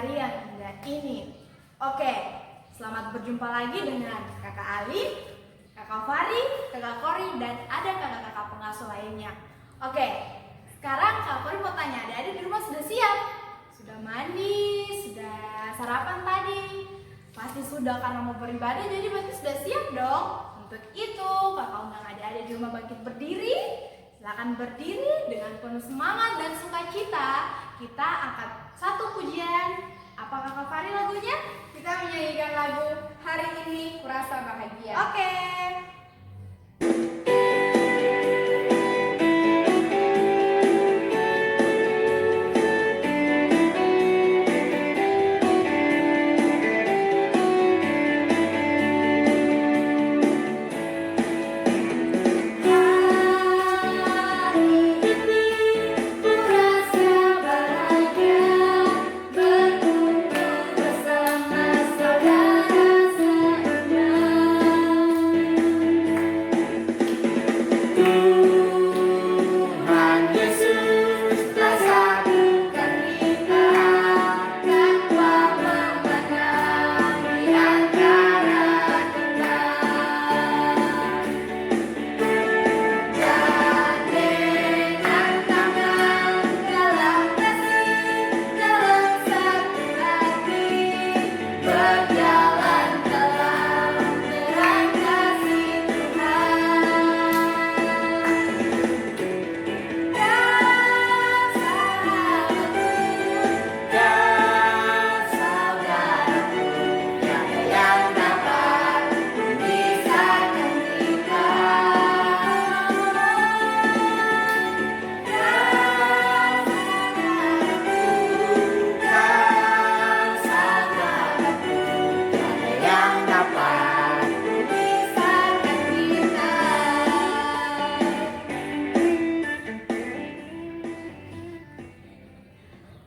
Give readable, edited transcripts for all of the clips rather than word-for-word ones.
hari yang indah ini. Oke, selamat berjumpa lagi dengan Kakak Ali, Kakak Fari, Kakak Kori, dan ada kakak-kakak pengasuh lainnya. Oke, sekarang Kak Kori mau tanya, adik-adik di rumah sudah siap? Sudah mandi? Sudah sarapan tadi? Pasti sudah karena mau beribadah, jadi berarti sudah siap dong. Untuk itu, kakak undang adik-adik di rumah bangkit berdiri. Silakan berdiri dengan penuh semangat dan sukacita. Kita angkat satu pujian. Apakah Kak Fari lagunya? Kita menyanyikan lagu Hari Ini Kurasa Bahagia. Oke.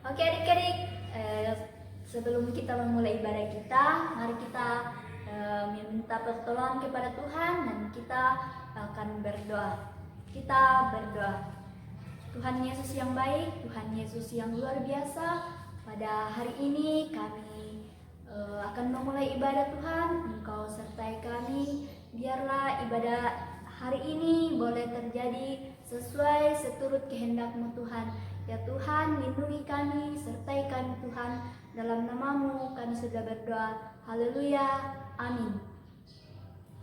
Oke adik-adik, sebelum kita memulai ibadah kita, mari kita meminta pertolongan kepada Tuhan dan kita akan berdoa. Kita berdoa. Tuhan Yesus yang baik, Tuhan Yesus yang luar biasa, pada hari ini kami akan memulai ibadah Tuhan. Engkau sertai kami, biarlah ibadah hari ini boleh terjadi sesuai seturut kehendak-Mu Tuhan. Ya Tuhan, lindungi kami, sertai kami Tuhan, dalam nama-Mu kami sudah berdoa. Haleluya, amin.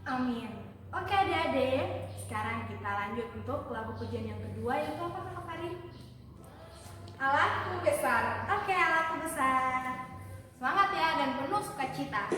Amin. Oke adik-adik, sekarang kita lanjut untuk lagu pujian yang kedua, yaitu apa Kak Fari? Allahku besar. Oke, Allahku besar. Semangat ya dan penuh sukacita.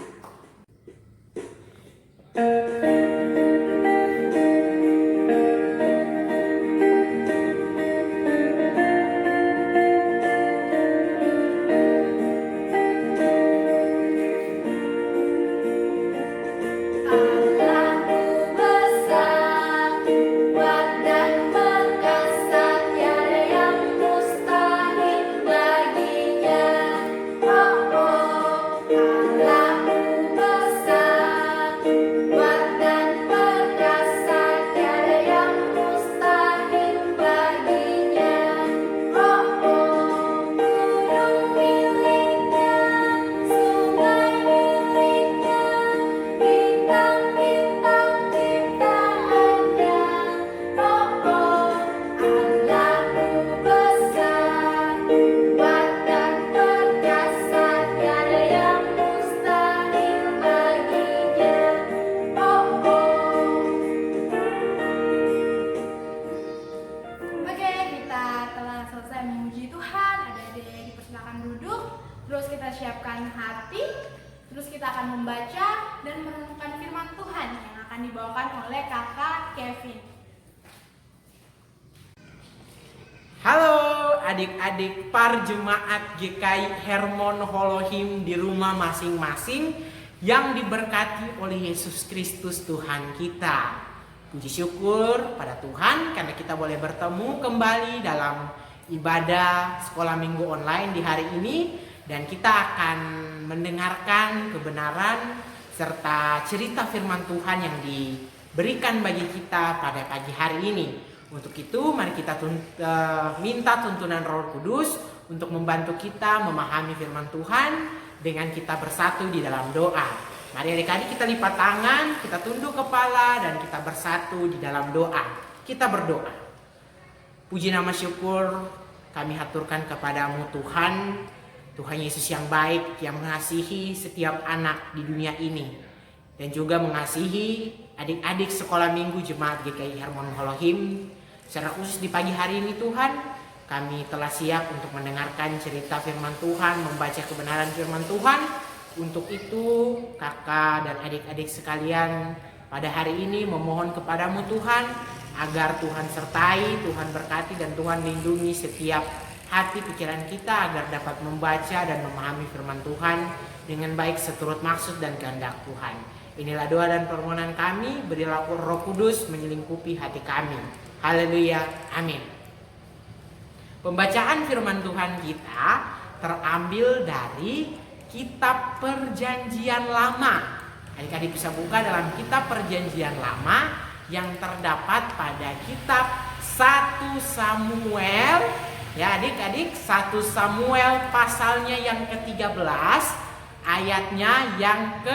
Terus kita siapkan hati, terus kita akan membaca dan merenungkan firman Tuhan yang akan dibawakan oleh kakak Kevin. Halo adik-adik Parjemaat GKI Hermon Holohim di rumah masing-masing yang diberkati oleh Yesus Kristus Tuhan kita. Puji syukur pada Tuhan karena kita boleh bertemu kembali dalam ibadah sekolah minggu online di hari ini. Dan kita akan mendengarkan kebenaran serta cerita firman Tuhan yang diberikan bagi kita pada pagi hari ini. Untuk itu mari kita minta tuntunan Roh Kudus untuk membantu kita memahami firman Tuhan dengan kita bersatu di dalam doa. Mari adik-adik kita lipat tangan, kita tunduk kepala dan kita bersatu di dalam doa. Kita berdoa. Puji nama syukur kami haturkan kepadamu Tuhan, Tuhan Yesus yang baik, yang mengasihi setiap anak di dunia ini. Dan juga mengasihi adik-adik sekolah minggu Jemaat GKI Hermon Holohim. Secara khusus di pagi hari ini Tuhan, kami telah siap untuk mendengarkan cerita firman Tuhan, membaca kebenaran firman Tuhan. Untuk itu kakak dan adik-adik sekalian pada hari ini memohon kepadamu Tuhan agar Tuhan sertai, Tuhan berkati dan Tuhan lindungi setiap hati pikiran kita agar dapat membaca dan memahami firman Tuhan dengan baik seturut maksud dan kehendak Tuhan. Inilah doa dan permohonan kami, berilah Roh Kudus menyelingkupi hati kami. Haleluya, amin. Pembacaan firman Tuhan kita terambil dari Kitab Perjanjian Lama. Adik-adik bisa buka dalam Kitab Perjanjian Lama yang terdapat pada kitab 1 Samuel. Ya adik-adik, 1 Samuel pasalnya yang ke-13, ayatnya yang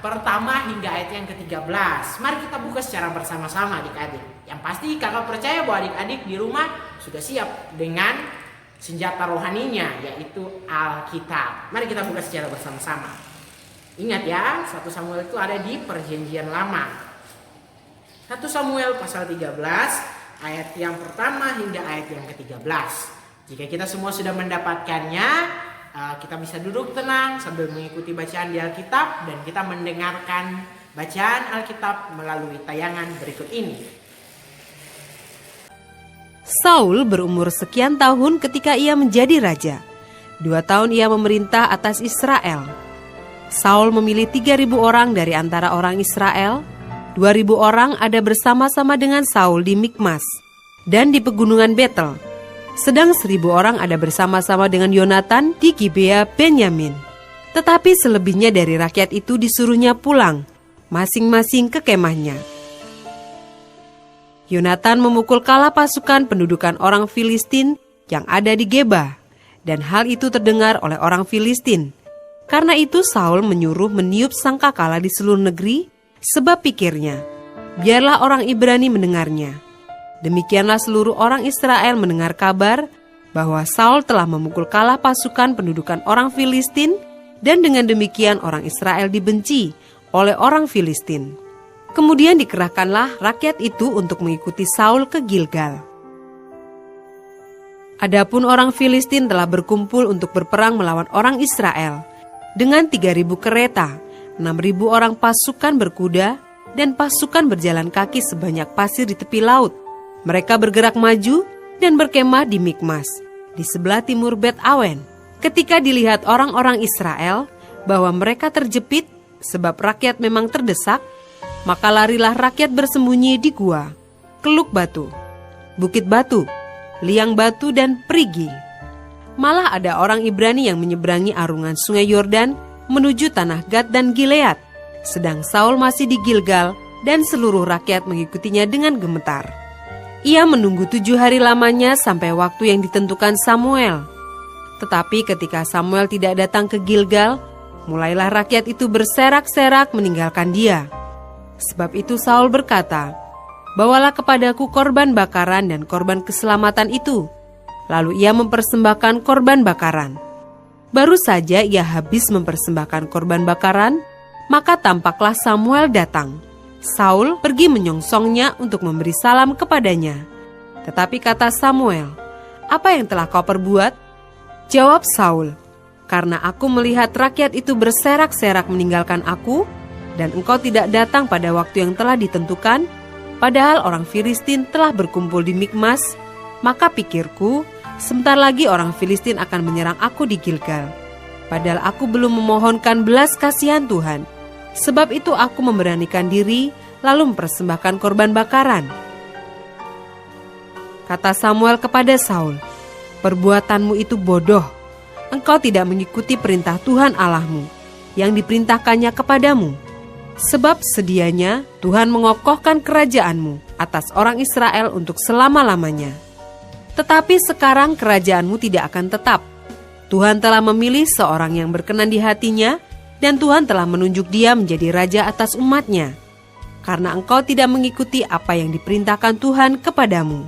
pertama hingga ayat yang ke-13. Mari kita buka secara bersama-sama adik-adik. Yang pasti kakak percaya bahwa adik-adik di rumah sudah siap dengan senjata rohaninya, yaitu Alkitab. Mari kita buka secara bersama-sama. Ingat ya, 1 Samuel itu ada di Perjanjian Lama. 1 Samuel pasal 13 ayat yang pertama hingga ayat yang ke-13. Jika kita semua sudah mendapatkannya, kita bisa duduk tenang sambil mengikuti bacaan di Alkitab dan kita mendengarkan bacaan Alkitab melalui tayangan berikut ini. Saul berumur sekian tahun ketika ia menjadi raja. 2 tahun ia memerintah atas Israel. Saul memilih 3.000 orang dari antara orang Israel. 2.000 orang ada bersama-sama dengan Saul di Mikmas dan di pegunungan Betel. Sedang 1.000 orang ada bersama-sama dengan Yonatan di Gibea Benyamin. Tetapi selebihnya dari rakyat itu disuruhnya pulang, masing-masing ke kemahnya. Yonatan memukul kalah pasukan pendudukan orang Filistin yang ada di Geba, dan hal itu terdengar oleh orang Filistin. Karena itu Saul menyuruh meniup sangkakala di seluruh negeri, sebab pikirnya, biarlah orang Ibrani mendengarnya. Demikianlah seluruh orang Israel mendengar kabar bahwa Saul telah memukul kalah pasukan pendudukan orang Filistin, dan dengan demikian orang Israel dibenci oleh orang Filistin. Kemudian dikerahkanlah rakyat itu untuk mengikuti Saul ke Gilgal. Adapun orang Filistin telah berkumpul untuk berperang melawan orang Israel dengan 3.000 kereta, 6.000 orang pasukan berkuda, dan pasukan berjalan kaki sebanyak pasir di tepi laut. Mereka bergerak maju dan berkemah di Mikmas, di sebelah timur Bet Awen. Ketika dilihat orang-orang Israel bahwa mereka terjepit sebab rakyat memang terdesak, maka larilah rakyat bersembunyi di gua, Keluk Batu, Bukit Batu, Liang Batu, dan Perigi. Malah ada orang Ibrani yang menyeberangi arungan sungai Yordan menuju tanah Gad dan Gilead, sedang Saul masih di Gilgal dan seluruh rakyat mengikutinya dengan gemetar. Ia menunggu 7 hari lamanya sampai waktu yang ditentukan Samuel. Tetapi ketika Samuel tidak datang ke Gilgal, mulailah rakyat itu berserak-serak meninggalkan dia. Sebab itu Saul berkata, "Bawalah kepadaku korban bakaran dan korban keselamatan itu." Lalu ia mempersembahkan korban bakaran. Baru saja ia habis mempersembahkan korban bakaran, maka tampaklah Samuel datang. Saul pergi menyongsongnya untuk memberi salam kepadanya. Tetapi kata Samuel, "Apa yang telah kau perbuat?" Jawab Saul, "Karena aku melihat rakyat itu berserak-serak meninggalkan aku, dan engkau tidak datang pada waktu yang telah ditentukan, padahal orang Filistin telah berkumpul di Mikmas, maka pikirku, sebentar lagi orang Filistin akan menyerang aku di Gilgal. Padahal aku belum memohonkan belas kasihan Tuhan. Sebab itu aku memberanikan diri, lalu mempersembahkan korban bakaran." Kata Samuel kepada Saul, "Perbuatanmu itu bodoh. Engkau tidak mengikuti perintah Tuhan Allahmu, yang diperintahkannya kepadamu. Sebab sedianya Tuhan mengokohkan kerajaanmu atas orang Israel untuk selama-lamanya. Tetapi sekarang kerajaanmu tidak akan tetap. Tuhan telah memilih seorang yang berkenan di hatinya, dan Tuhan telah menunjuk dia menjadi raja atas umatnya, karena engkau tidak mengikuti apa yang diperintahkan Tuhan kepadamu.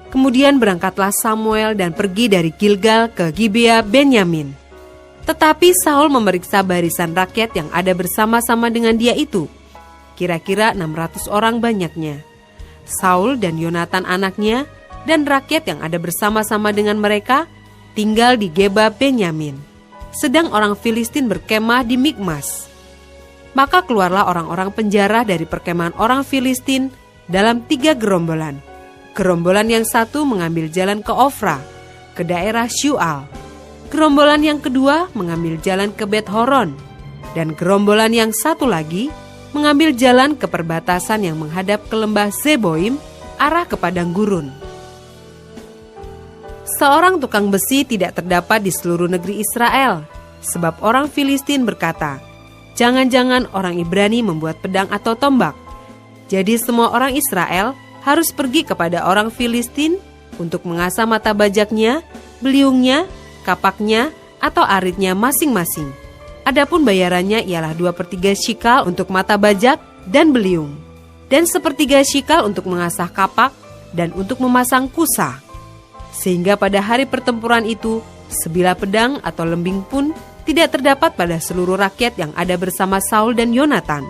Kemudian berangkatlah Samuel dan pergi dari Gilgal ke Gibea Benyamin. Tetapi Saul memeriksa barisan rakyat yang ada bersama-sama dengan dia itu, kira-kira 600 orang banyaknya. Saul dan Yonatan anaknya dan rakyat yang ada bersama-sama dengan mereka tinggal di Geba Benyamin, sedang orang Filistin berkemah di Mikmas. Maka keluarlah orang-orang penjara dari perkemahan orang Filistin dalam 3 gerombolan. Gerombolan yang satu mengambil jalan ke Ofra, ke daerah Syual. Gerombolan yang kedua mengambil jalan ke Bet Horon, dan gerombolan yang satu lagi mengambil jalan ke perbatasan yang menghadap ke lembah Zeboim, arah ke padang gurun. Seorang tukang besi tidak terdapat di seluruh negeri Israel, sebab orang Filistin berkata, "Jangan-jangan orang Ibrani membuat pedang atau tombak." Jadi semua orang Israel harus pergi kepada orang Filistin untuk mengasah mata bajaknya, beliungnya, kapaknya, atau aritnya masing-masing. Adapun bayarannya ialah 2/3 shikal untuk mata bajak dan beliung, dan 1/3 shikal untuk mengasah kapak dan untuk memasang kusa. Sehingga pada hari pertempuran itu, sebilah pedang atau lembing pun tidak terdapat pada seluruh rakyat yang ada bersama Saul dan Yonatan.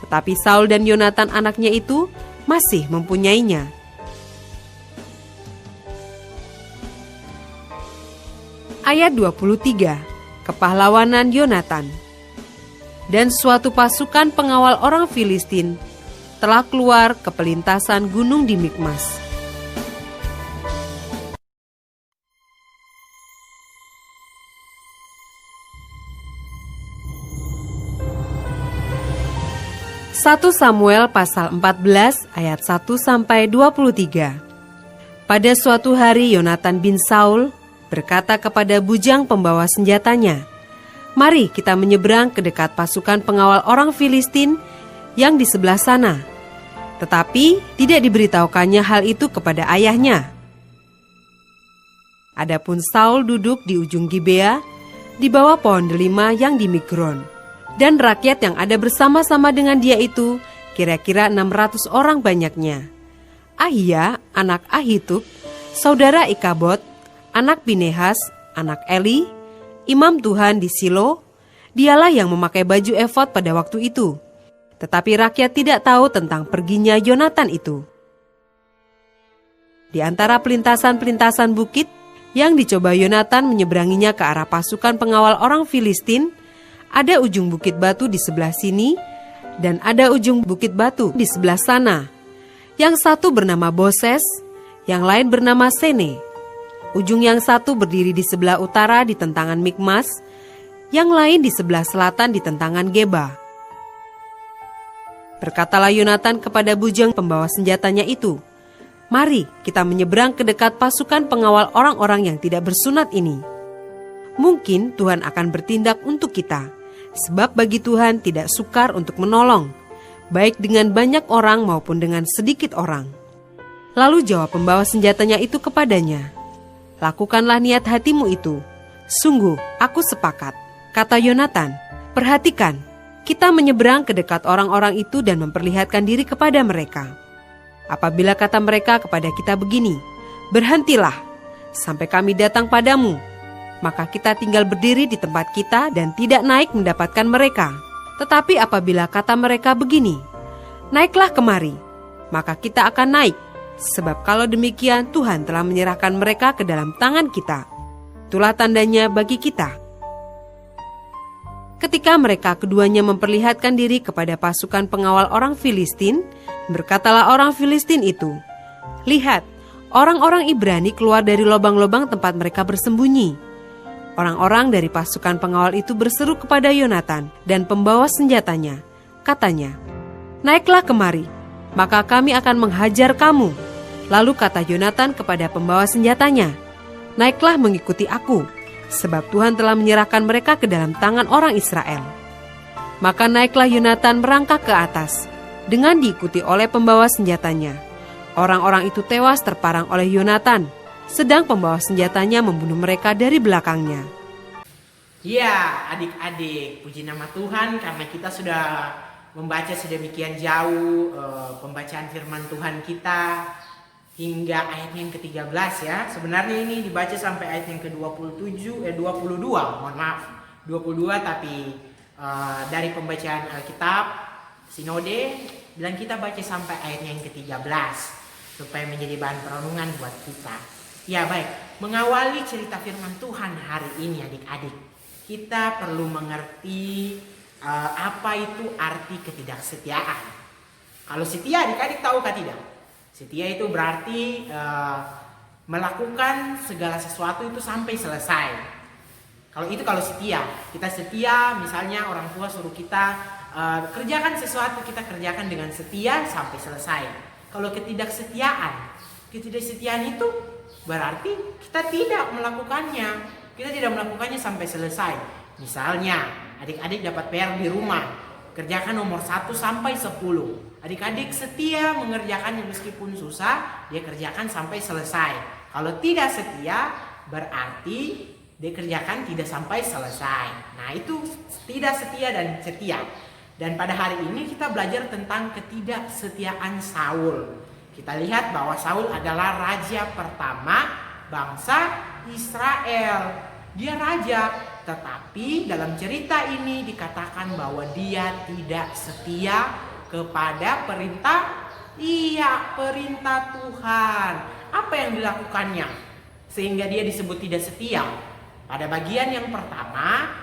Tetapi Saul dan Yonatan anaknya itu masih mempunyainya. Ayat 23, kepahlawanan Yonatan. Dan suatu pasukan pengawal orang Filistin telah keluar ke pelintasan gunung di Mikmas. Satu Samuel pasal 14 ayat 1-23. Pada suatu hari Yonatan bin Saul berkata kepada bujang pembawa senjatanya, "Mari kita menyeberang ke dekat pasukan pengawal orang Filistin yang di sebelah sana." Tetapi tidak diberitahukannya hal itu kepada ayahnya. Adapun Saul duduk di ujung Gibea, di bawah pohon delima yang di Migron, dan rakyat yang ada bersama-sama dengan dia itu kira-kira 600 orang banyaknya. Ahia, anak Ahitub, saudara Ikabod, anak Pinehas, anak Eli, imam Tuhan di Silo, dialah yang memakai baju efod pada waktu itu. Tetapi rakyat tidak tahu tentang perginya Yonatan itu. Di antara pelintasan-pelintasan bukit yang dicoba Yonatan menyeberanginya ke arah pasukan pengawal orang Filistin, ada ujung bukit batu di sebelah sini dan ada ujung bukit batu di sebelah sana. Yang satu bernama Boses, yang lain bernama Sene. Ujung yang satu berdiri di sebelah utara di tentangan Mikmas, yang lain di sebelah selatan di tentangan Geba. Berkatalah Yonatan kepada bujang pembawa senjatanya itu, "Mari kita menyeberang ke dekat pasukan pengawal orang-orang yang tidak bersunat ini. Mungkin Tuhan akan bertindak untuk kita, sebab bagi Tuhan tidak sukar untuk menolong, baik dengan banyak orang maupun dengan sedikit orang." Lalu jawab pembawa senjatanya itu kepadanya, "Lakukanlah niat hatimu itu. Sungguh, aku sepakat." Kata Yonatan, "Perhatikan, kita menyeberang ke dekat orang-orang itu dan memperlihatkan diri kepada mereka. Apabila kata mereka kepada kita begini, 'Berhentilah, sampai kami datang padamu,' maka kita tinggal berdiri di tempat kita dan tidak naik mendapatkan mereka. Tetapi apabila kata mereka begini, 'Naiklah kemari,' maka kita akan naik. Sebab kalau demikian Tuhan telah menyerahkan mereka ke dalam tangan kita. Itulah tandanya bagi kita." Ketika mereka keduanya memperlihatkan diri kepada pasukan pengawal orang Filistin, berkatalah orang Filistin itu, "Lihat, orang-orang Ibrani keluar dari lobang-lobang tempat mereka bersembunyi." Orang-orang dari pasukan pengawal itu berseru kepada Yonatan dan pembawa senjatanya. Katanya, "Naiklah kemari, maka kami akan menghajar kamu." Lalu kata Yonatan kepada pembawa senjatanya, "Naiklah mengikuti aku, sebab Tuhan telah menyerahkan mereka ke dalam tangan orang Israel." Maka naiklah Yonatan merangkak ke atas, dengan diikuti oleh pembawa senjatanya. Orang-orang itu tewas terparang oleh Yonatan, sedang pembawa senjatanya membunuh mereka dari belakangnya. Ya, adik-adik, puji nama Tuhan karena kita sudah membaca sedemikian jauh pembacaan firman Tuhan kita hingga ayat yang ke-13 ya. Sebenarnya ini dibaca sampai ayat yang ke-22, mohon maaf, 22, tapi dari pembacaan Alkitab Sinode bilang kita baca sampai ayat yang ke-13 supaya menjadi bahan perenungan buat kita. Ya baik, mengawali cerita firman Tuhan hari ini adik-adik, kita perlu mengerti apa itu arti ketidaksetiaan. Kalau setia adik-adik tahukah tidak? Setia itu berarti melakukan segala sesuatu itu sampai selesai. Kalau setia, kita setia, misalnya orang tua suruh kita kerjakan sesuatu, kita kerjakan dengan setia sampai selesai. Kalau ketidaksetiaan itu berarti kita tidak melakukannya sampai selesai. Misalnya adik-adik dapat PR di rumah, kerjakan nomor 1 sampai 10. Adik-adik setia mengerjakannya meskipun susah, dia kerjakan sampai selesai. Kalau tidak setia berarti dia kerjakan tidak sampai selesai. Nah, itu tidak setia dan setia. Dan pada hari ini kita belajar tentang ketidaksetiaan Saul. Kita lihat bahwa Saul adalah raja pertama bangsa Israel. Dia raja, tetapi dalam cerita ini dikatakan bahwa dia tidak setia kepada perintah Tuhan. Apa yang dilakukannya sehingga dia disebut tidak setia? Pada bagian yang pertama,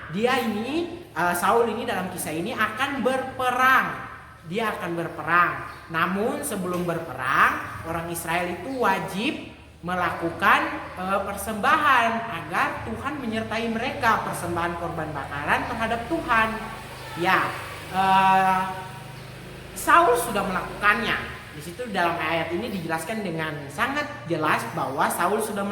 Saul ini dalam kisah ini akan berperang. Dia akan berperang. Namun sebelum berperang, orang Israel itu wajib melakukan persembahan agar Tuhan menyertai mereka, persembahan korban bakaran terhadap Tuhan. Ya, Saul sudah melakukannya. Di situ dalam ayat ini dijelaskan dengan sangat jelas bahwa Saul sudah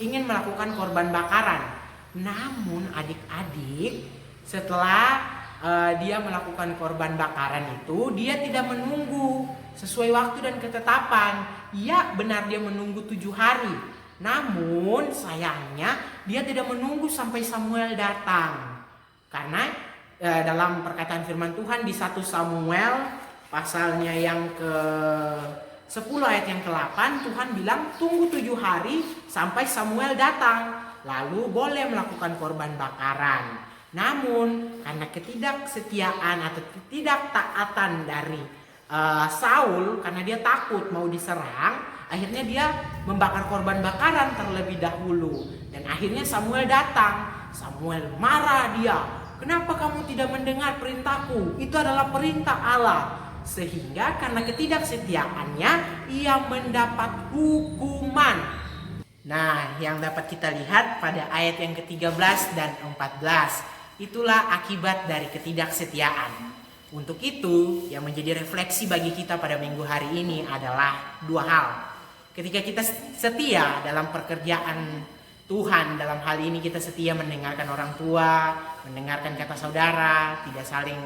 ingin melakukan korban bakaran. Namun adik-adik, setelah dia melakukan korban bakaran itu, dia tidak menunggu sesuai waktu dan ketetapan. Ya, benar dia menunggu 7 hari. Namun sayangnya dia tidak menunggu sampai Samuel datang. Karena dalam perkataan firman Tuhan di 1 Samuel pasalnya yang ke-10 ayat yang ke-8, Tuhan bilang tunggu 7 hari sampai Samuel datang, lalu boleh melakukan korban bakaran. Namun karena ketidaksetiaan atau ketidaktaatan dari Saul, karena dia takut mau diserang, akhirnya dia membakar korban bakaran terlebih dahulu. Dan akhirnya Samuel datang. Samuel marah dia. Kenapa kamu tidak mendengar perintahku? Itu adalah perintah Allah. Sehingga karena ketidaksetiaannya ia mendapat hukuman. Nah, yang dapat kita lihat pada ayat yang ke-13 dan 14. Itulah akibat dari ketidaksetiaan. Untuk itu, yang menjadi refleksi bagi kita pada minggu hari ini adalah 2 hal. Ketika kita setia dalam pekerjaan Tuhan, dalam hal ini kita setia mendengarkan orang tua, mendengarkan kata saudara, tidak saling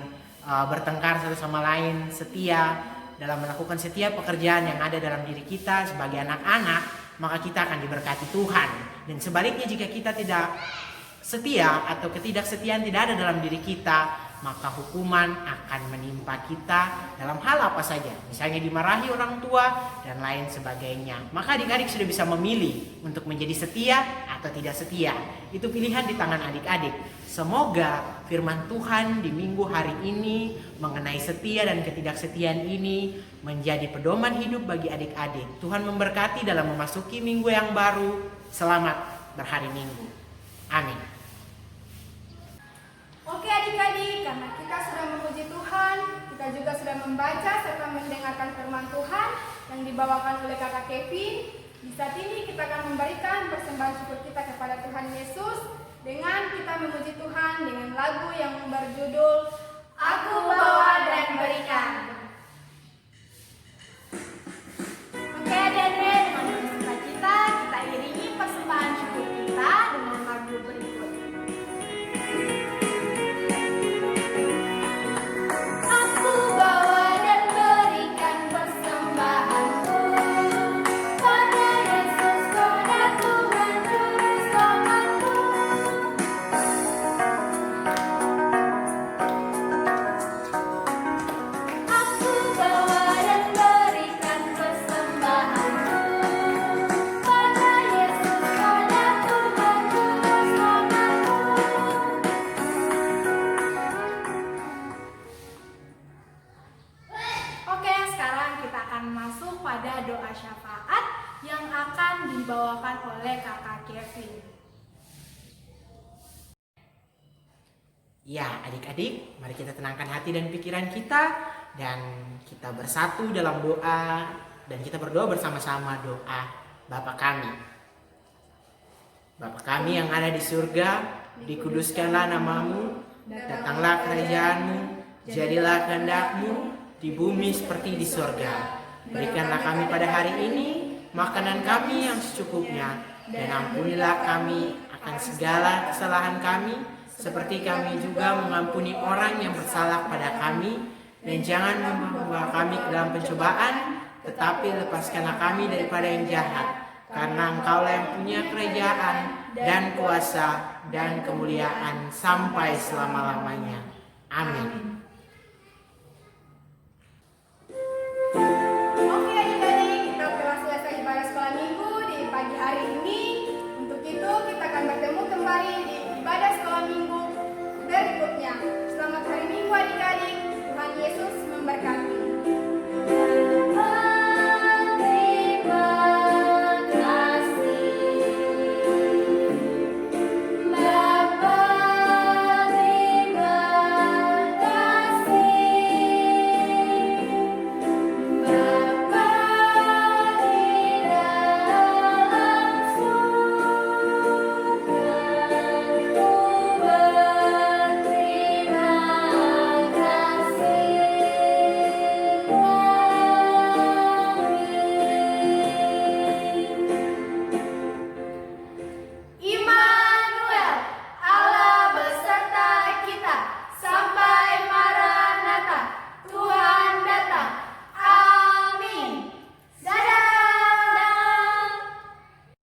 bertengkar satu sama lain, setia dalam melakukan setiap pekerjaan yang ada dalam diri kita sebagai anak-anak, maka kita akan diberkati Tuhan. Dan sebaliknya jika kita tidak setia atau ketidaksetiaan tidak ada dalam diri kita, maka hukuman akan menimpa kita dalam hal apa saja. Misalnya dimarahi orang tua dan lain sebagainya. Maka adik-adik sudah bisa memilih untuk menjadi setia atau tidak setia. Itu pilihan di tangan adik-adik. Semoga firman Tuhan di minggu hari ini mengenai setia dan ketidaksetiaan ini menjadi pedoman hidup bagi adik-adik. Tuhan memberkati dalam memasuki minggu yang baru. Selamat berhari Minggu. Amin. Oke adik-adik, karena kita sudah memuji Tuhan, kita juga sudah membaca serta mendengarkan firman Tuhan yang dibawakan oleh kakak Kevin. Di saat ini kita akan memberikan persembahan syukur kita kepada Tuhan Yesus dengan kita memuji Tuhan dengan lagu yang berjudul Aku Bawa dan Berikan. Oke adik-adik, dengan sukacita kita iringi persembahan syukur kita dengan lagu berikut. Aku bawa dan berikan persembahanku. oleh kakak Kevin. Ya, adik-adik, mari kita tenangkan hati dan pikiran kita dan kita bersatu dalam doa dan kita berdoa bersama-sama doa Bapa kami. Bapa kami yang ada di surga, dikuduskanlah namamu, datanglah kerajaanmu, jadilah kehendak-mu di bumi seperti di surga. Berikanlah kami pada hari ini makanan kami yang secukupnya, dan ampunilah kami akan segala kesalahan kami, seperti kami juga mengampuni orang yang bersalah pada kami, dan jangan membawa kami ke dalam pencobaan, tetapi lepaskanlah kami daripada yang jahat, karena Engkaulah yang punya kerajaan dan kuasa dan kemuliaan sampai selama-lamanya. Amin.